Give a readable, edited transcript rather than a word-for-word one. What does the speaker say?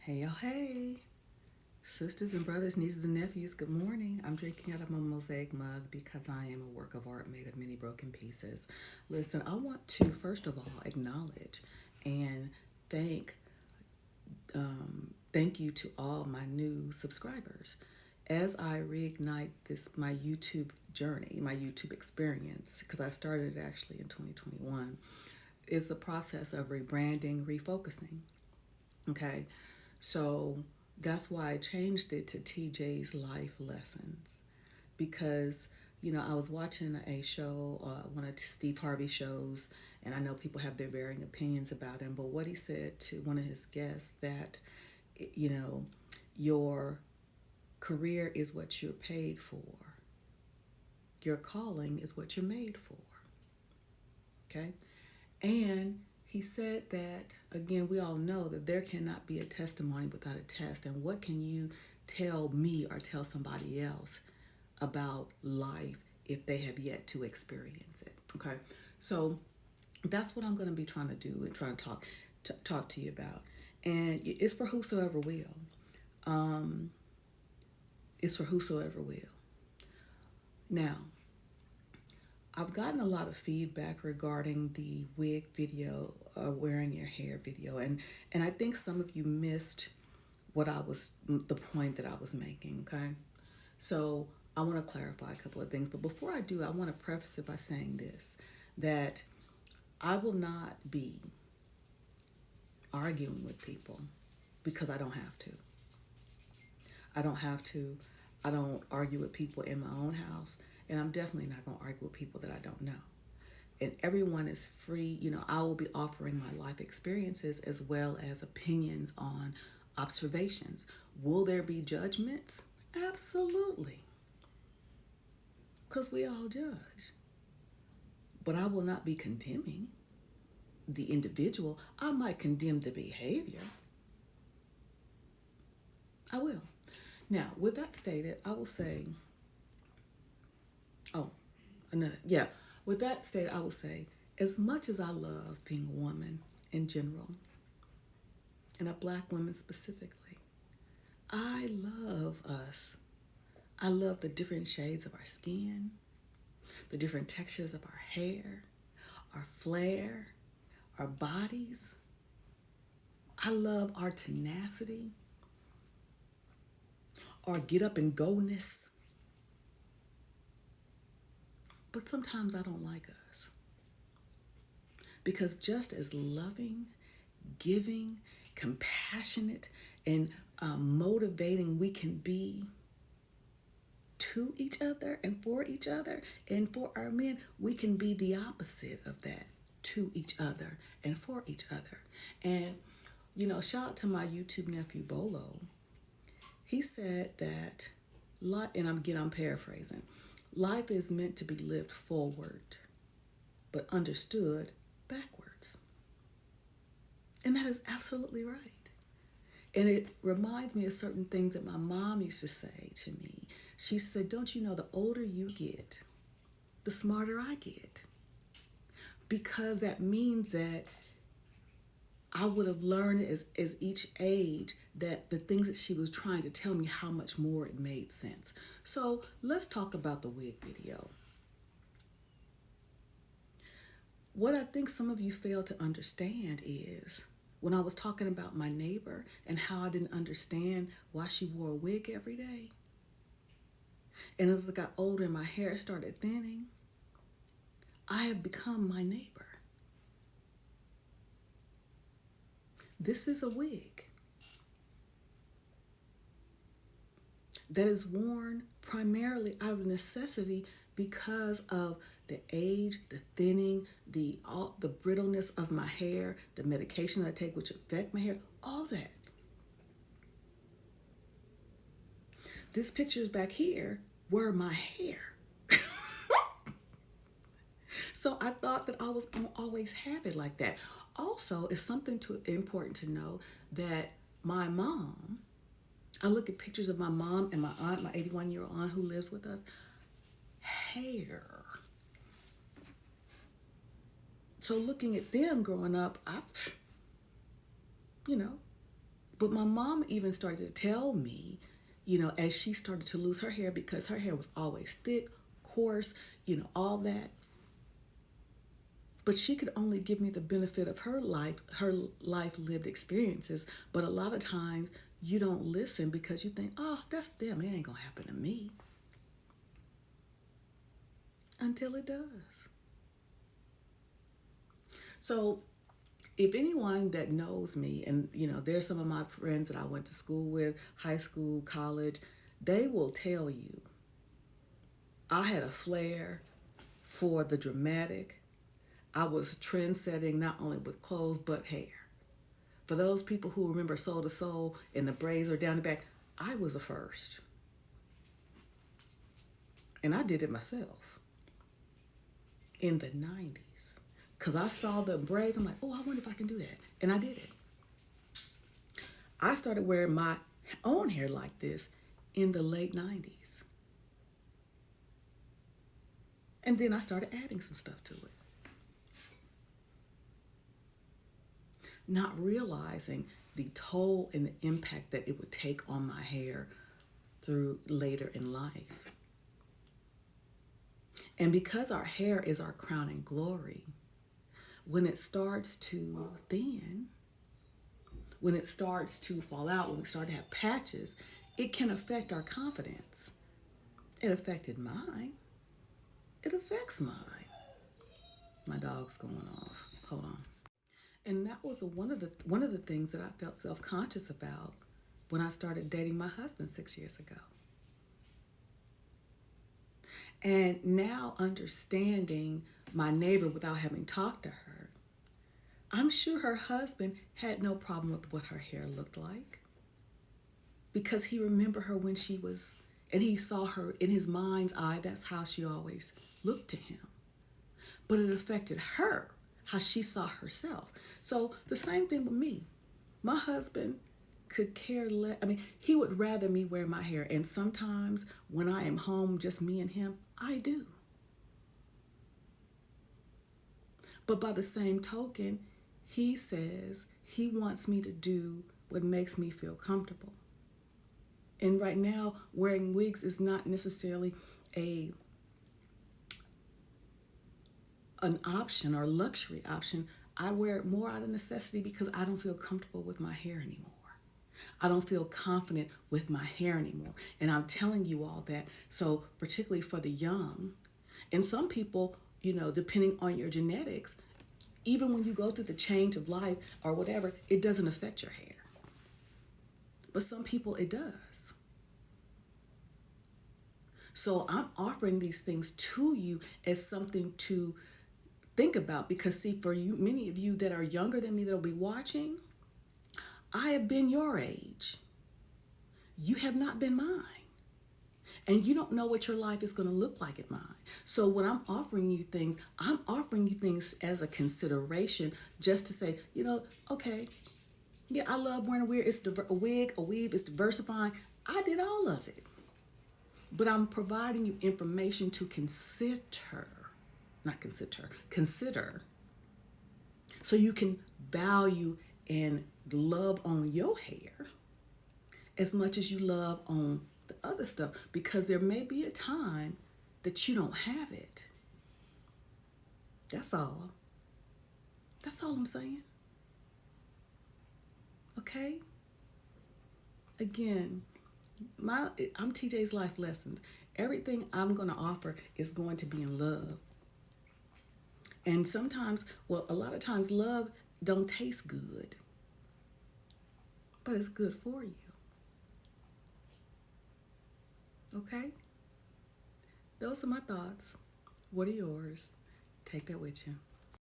Hey, y'all, hey, sisters and brothers, nieces and nephews, good morning. I'm drinking out of my mosaic mug because I am a work of art made of many broken pieces. Listen, I want to first of all acknowledge and thank thank you to all my new subscribers. As I reignite this my YouTube journey, my YouTube experience, because I started it actually in 2021, it's a process of rebranding, refocusing. Okay, so that's why I changed it to TJ's Life Lessons because I was watching a show, one of Steve Harvey shows, and I know people have their varying opinions about him. But what he said to one of his guests that you know your career is what you're paid for, your calling is what you're made for. Okay, and he said that, again, we all know that there cannot be a testimony without a test. And what can you tell me or tell somebody else about life if they have yet to experience it? Okay. So that's what I'm going to be trying to do and trying to talk to you about. And it's for whosoever will. Um, it's for whosoever will. Now, I've gotten a lot of feedback regarding the wig video, wearing your hair video, and I think some of you missed the point that I was making. Okay, so I want to clarify a couple of things, but before I do, I want to preface it by saying this: that I will not be arguing with people because I don't have to. I don't have to. I don't argue with people in my own house, and I'm definitely not going to argue with people that I don't know. And everyone is free. I will be offering my life experiences as well as opinions on observations. Will there be judgments? Absolutely, because we all judge. But I will not be condemning the individual. I might condemn the behavior. I will. Now, with that stated, I will say, oh, yeah. With that stated, I will say, as much as I love being a woman in general, and a black woman specifically, I love us. I love the different shades of our skin, the different textures of our hair, our flair, our bodies. I love our tenacity, our get up and go ness. But sometimes I don't like us. Because just as loving, giving, compassionate, and motivating we can be to each other and for our men, we can be the opposite of that to each other and for each other. And, shout out to my YouTube nephew Bolo. He said that, and I'm paraphrasing, life is meant to be lived forward, but understood backwards. And that is absolutely right. And it reminds me of certain things that my mom used to say to me. She said, don't you know, the older you get, the smarter I get. Because that means that I would have learned as each age that the things that she was trying to tell me, how much more it made sense. So let's talk about the wig video. What I think some of you fail to understand is when I was talking about my neighbor and how I didn't understand why she wore a wig every day. And as I got older and my hair started thinning, I have become my neighbor. This is a wig that is worn primarily out of necessity because of the age, the thinning, the brittleness of my hair, the medication I take which affect my hair, all that. This picture's back here were my hair. So I thought that I was going to always have it like that. Also, it's something important to know that my mom, I look at pictures of my mom and my aunt, my 81-year-old aunt who lives with us, hair. So looking at them growing up, But my mom even started to tell me, as she started to lose her hair, because her hair was always thick, coarse, all that. But she could only give me the benefit of her life lived experiences. But a lot of times you don't listen because you think, oh, that's them. It ain't going to happen to me. Until it does. So if anyone that knows me, and there's some of my friends that I went to school with, high school, college, they will tell you I had a flair for the dramatic. I was trend setting not only with clothes but hair. For those people who remember Soul to Soul and the braids are down the back, I was the first. And I did it myself in the 90s. Because I saw the braids, I'm like, oh, I wonder if I can do that. And I did it. I started wearing my own hair like this in the late 90s. And then I started adding some stuff to it. Not realizing the toll and the impact that it would take on my hair through later in life. And because our hair is our crowning glory, when it starts to thin, when it starts to fall out, when we start to have patches, it can affect our confidence. It affected mine. It affects mine. My dog's going off. Hold on. And that was one of the things that I felt self-conscious about when I started dating my husband 6 years ago. And now understanding my neighbor without having talked to her, I'm sure her husband had no problem with what her hair looked like, because he remembered her when she was, and he saw her in his mind's eye. That's how she always looked to him. But it affected her, how she saw herself. So the same thing with me. My husband could care less. I mean, he would rather me wear my hair. And sometimes when I am home, just me and him, I do. But by the same token, he says he wants me to do what makes me feel comfortable. And right now, wearing wigs is not necessarily an option or luxury option. I wear it more out of necessity because I don't feel comfortable with my hair anymore. I don't feel confident with my hair anymore. And I'm telling you all that. So particularly for the young, and some people, depending on your genetics, even when you go through the change of life or whatever, it doesn't affect your hair. But some people it does. So I'm offering these things to you as something to think about, because see, for you, many of you that are younger than me that'll be watching, I have been your age. You have not been mine. And you don't know what your life is going to look like at mine. So when I'm offering you things as a consideration, just to say, okay, yeah, I love wearing a wig. It's a weave, it's diversifying. I did all of it. But I'm providing you information to consider, so you can value and love on your hair as much as you love on the other stuff, because there may be a time that you don't have it. That's all. That's all I'm saying. Okay? Again, I'm TJ's Life Lessons. Everything I'm going to offer is going to be in love. And a lot of times love don't taste good, but it's good for you. Okay? Those are my thoughts. What are yours? Take that with you.